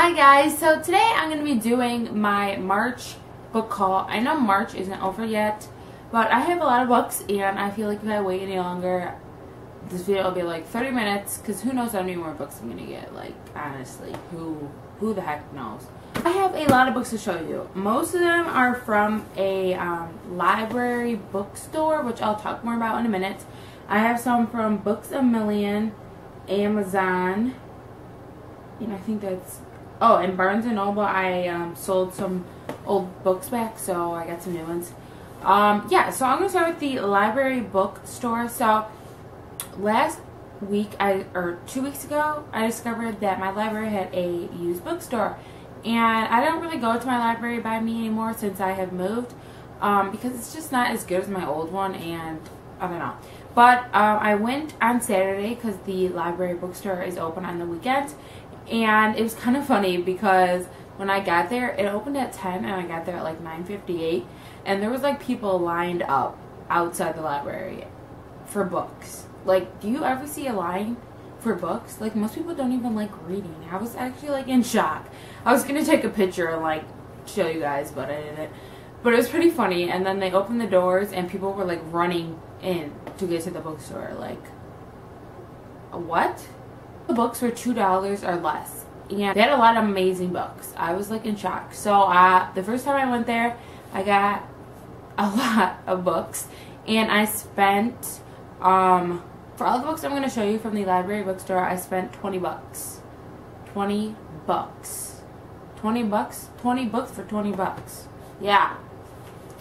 Hi guys, so today I'm going to be doing my March book haul. I know March isn't over yet, but I have a lot of books and I feel like if I wait any longer, this video will be like 30 minutes because who knows how many more books I'm going to get. Like, honestly, who the heck knows. I have a lot of books to show you. Most of them are from a library bookstore, which I'll talk more about in a minute. I have some from Books A Million, Amazon, and I think that's, oh, and Barnes & Noble. I sold some old books back, so I got some new ones. Yeah, so I'm going to start with the library bookstore. So last week, or 2 weeks ago, I discovered that my library had a used bookstore. And I don't really go to my library by me anymore since I have moved, because it's just not as good as my old one, and I don't know. But I went on Saturday because the library bookstore is open on the weekends. And it was kind of funny because when I got there, it opened at 10 and I got there at like 9:58. And there was like people lined up outside the library for books. Like, do you ever see a line for books? Like, most people don't even like reading. I was actually like in shock. I was going to take a picture and like show you guys, but I didn't. But it was pretty funny. And then they opened the doors and people were like running in to get to the bookstore. Like, what? The books were $2 or less, and they had a lot of amazing books. I was like in shock. So the first time I went there, I got a lot of books, and I spent for all the books I'm going to show you from the library bookstore, I spent 20 bucks. 20 bucks. 20 bucks? 20 books for 20 bucks. Yeah.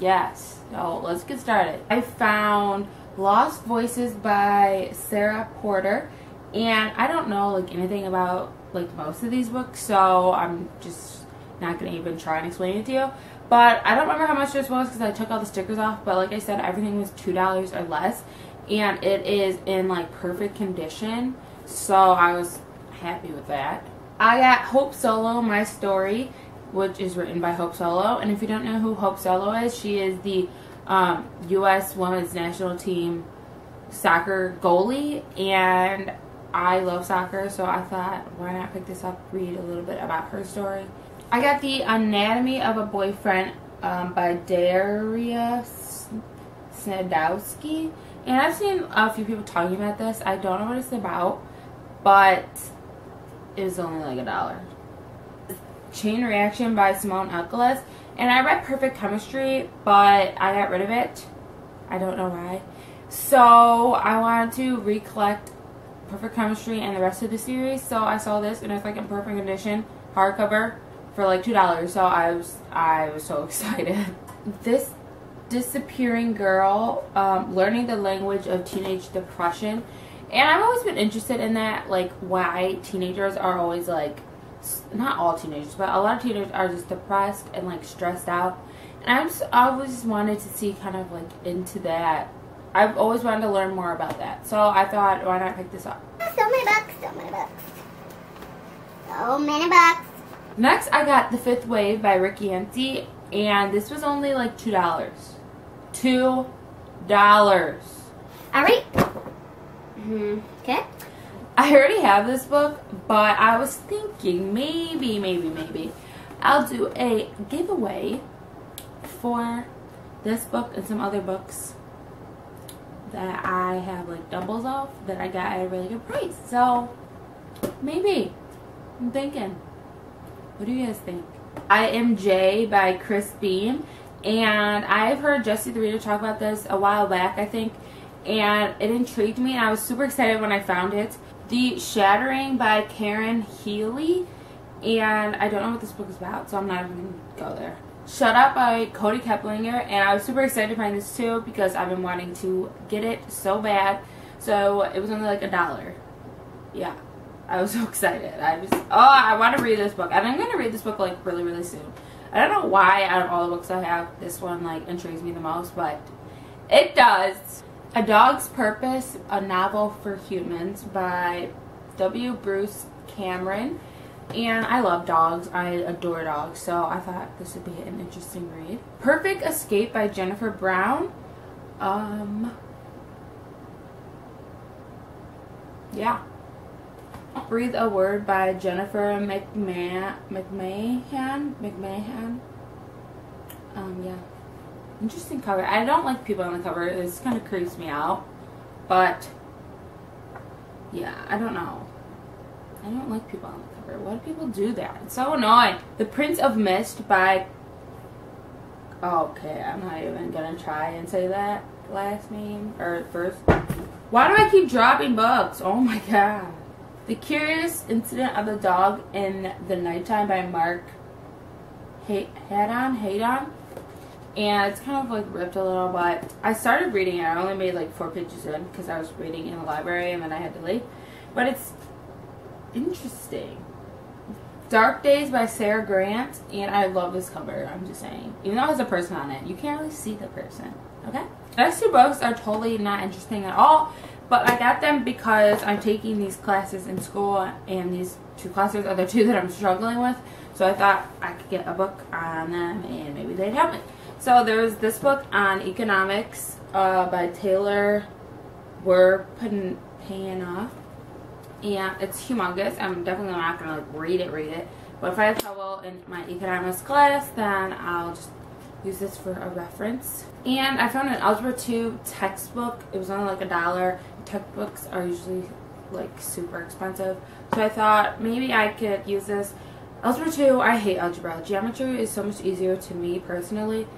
Yes. So let's get started. I found Lost Voices by Sarah Porter. And I don't know like anything about like most of these books, so I'm just not going to even try and explain it to you. But I don't remember how much this was because I took all the stickers off. But like I said, everything was $2 or less. And it is in like perfect condition. So I was happy with that. I got Hope Solo, My Story, which is written by Hope Solo. And if you don't know who Hope Solo is, she is the U.S. Women's National Team soccer goalie. And I love soccer, so I thought, why not pick this up, read a little bit about her story. I got The Anatomy of a Boyfriend by Daria Snedowski. And I've seen a few people talking about this. I don't know what it's about, but it was only like $1. Chain Reaction by Simone Elkeles. And I read Perfect Chemistry, but I got rid of it. I don't know why. So I wanted to recollect Perfect Chemistry and the rest of the series, so I saw this and it's like in perfect condition, hardcover, for like $2. So I was so excited. This Disappearing Girl, Learning the Language of Teenage Depression. And I've always been interested in that, like why teenagers are always like, not all teenagers, but a lot of teenagers are just depressed and like stressed out. And I always wanted to see kind of like into that. I've always wanted to learn more about that. So I thought, why not pick this up? So many books, so many books. So many books. Next, I got The Fifth Wave by Rick Yancey. And this was only like $2. $2. Alright. Okay. I already have this book, but I was thinking maybe I'll do a giveaway for this book and some other books that I have like doubles of that I got at a really good price. So maybe. I'm thinking. What do you guys think? I Am Jay by Chris Beam. And I've heard Jesse the Reader talk about this a while back, I think. And it intrigued me and I was super excited when I found it. The Shattering by Karen Healy. And I don't know what this book is about, so I'm not even going to go there. Shut Up by Cody Keplinger, and I was super excited to find this too because I've been wanting to get it so bad. So it was only like $1. Yeah, I was so excited. I want to read this book, and I'm going to read this book like really soon. I don't know why out of all the books I have, this one like intrigues me the most, but it does. A Dog's Purpose, a Novel for Humans by W. Bruce Cameron. And I love dogs. I adore dogs. So I thought this would be an interesting read. Perfect Escape by Jennifer Brown. Yeah. Breathe a Word by Jennifer McMahon. Yeah. Interesting cover. I don't like people on the cover. This kind of creeps me out. But, yeah, I don't know. I don't like people on the cover. Why do people do that? It's so annoying. The Prince of Mist by... Okay, I'm not even gonna try and say that last name. Or first. Why do I keep dropping books? Oh my god. The Curious Incident of the Dog in the Nighttime by Mark Haydon. And it's kind of like ripped a little, but I started reading it. I only made like 4 pages in because I was reading in the library and then I had to leave. But it's interesting. Dark Days by Sarah Grant, and I love this cover, I'm just saying. Even though it has a person on it, you can't really see the person, okay? The next 2 books are totally not interesting at all, but I got them because I'm taking these classes in school, and these 2 classes are the 2 that I'm struggling with, so I thought I could get a book on them, and maybe they'd help me. So there's this book on economics by Taylor Werpanoff. And it's humongous. I'm definitely not going to like read it. But if I have trouble in my economics class, then I'll just use this for a reference. And I found an Algebra 2 textbook. It was only like $1. Textbooks are usually like super expensive. So I thought maybe I could use this. Algebra 2, I hate algebra. Geometry is so much easier to me personally.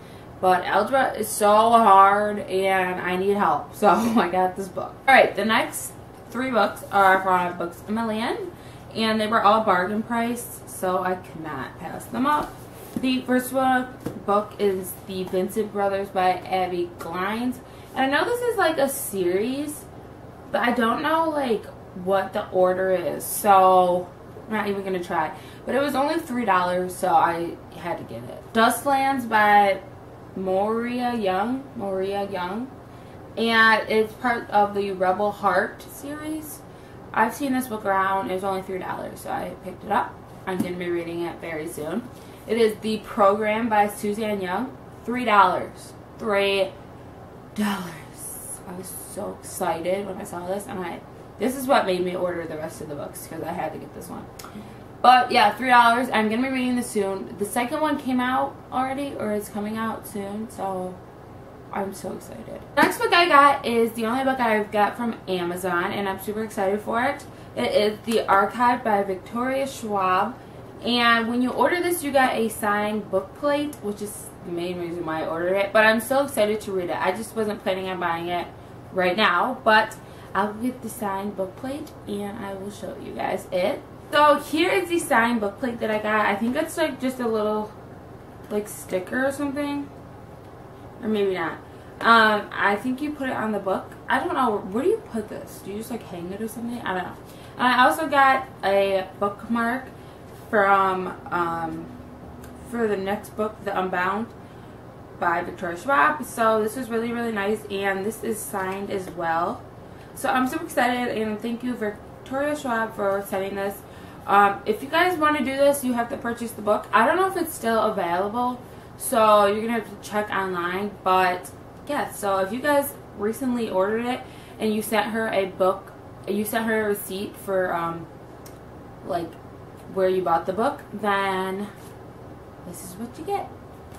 But algebra is so hard and I need help. So I got this book. Alright, the next 3 books are from Books A Million, and they were all bargain price, so I could not pass them up. The first book is The Vincent Brothers by Abby Glines, and I know this is like a series, but I don't know like what the order is, so I'm not even gonna try. But it was only $3, so I had to get it. Dustlands by Moria Young. And it's part of the Rebel Heart series. I've seen this book around. It was only $3, so I picked it up. I'm going to be reading it very soon. It is The Program by Suzanne Young. $3. $3. I was so excited when I saw this, and this is what made me order the rest of the books because I had to get this one. But yeah, $3. I'm going to be reading this soon. The second one came out already, or it's coming out soon, so I'm so excited. The next book I got is the only book I've got from Amazon, and I'm super excited for it. It is The Archive by Victoria Schwab. And when you order this, you got a signed book plate, which is the main reason why I ordered it. But I'm so excited to read it. I just wasn't planning on buying it right now, but I'll get the signed book plate, and I will show you guys it. So here is the signed book plate that I got. I think it's like just a little like sticker or something. Or maybe not. I think you put it on the book. I don't know. Where do you put this? Do you just like hang it or something? I don't know. And I also got a bookmark from for the next book, The Unbound by Victoria Schwab. So this was really, really nice, and this is signed as well. So I'm super excited, and thank you Victoria Schwab for sending this. If you guys want to do this, you have to purchase the book. I don't know if it's still available, so you're gonna have to check online. But yeah, so if you guys recently ordered it and you sent her a book, you sent her a receipt for like where you bought the book, then this is what you get.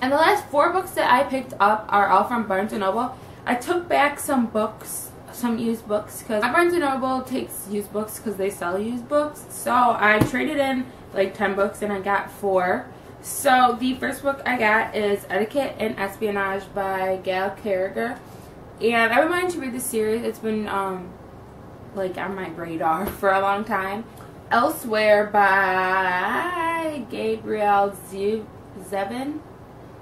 And the last 4 books that I picked up are all from Barnes & Noble. I took back some books, some used books, because Barnes & Noble takes used books because they sell used books. So I traded in like 10 books and I got 4. So the first book I got is Etiquette and Espionage by Gail Carriger. And I've been wanting to read this series. It's been like on my radar for a long time. Elsewhere by Gabrielle Zevin.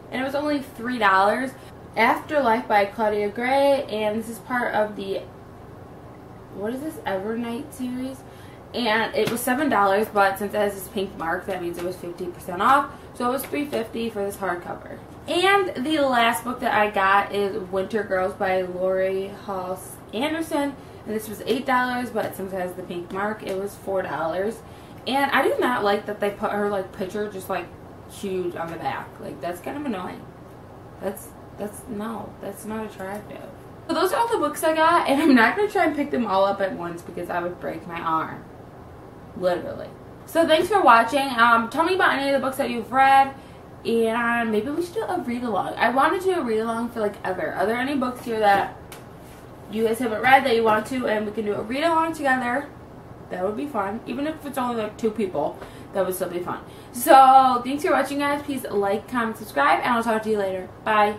And it was only $3. Afterlife by Claudia Gray, and this is part of the, what is this, Evernight series, and it was $7, but since it has this pink mark, that means it was 50% off, so it was $3.50 for this hardcover. And the last book that I got is Winter Girls by Lori Halse Anderson, and this was $8, but since it has the pink mark, it was $4. And I do not like that they put her like picture just like huge on the back. Like, that's kind of annoying. That's not attractive. So those are all the books I got, and I'm not going to try and pick them all up at once because I would break my arm. Literally. So thanks for watching. Tell me about any of the books that you've read, and maybe we should do a read-along. I wanted to do a read-along for like ever. Are there any books here that you guys haven't read that you want to, and we can do a read-along together? That would be fun. Even if it's only like 2 people, that would still be fun. So thanks for watching, guys. Please like, comment, subscribe, and I'll talk to you later. Bye.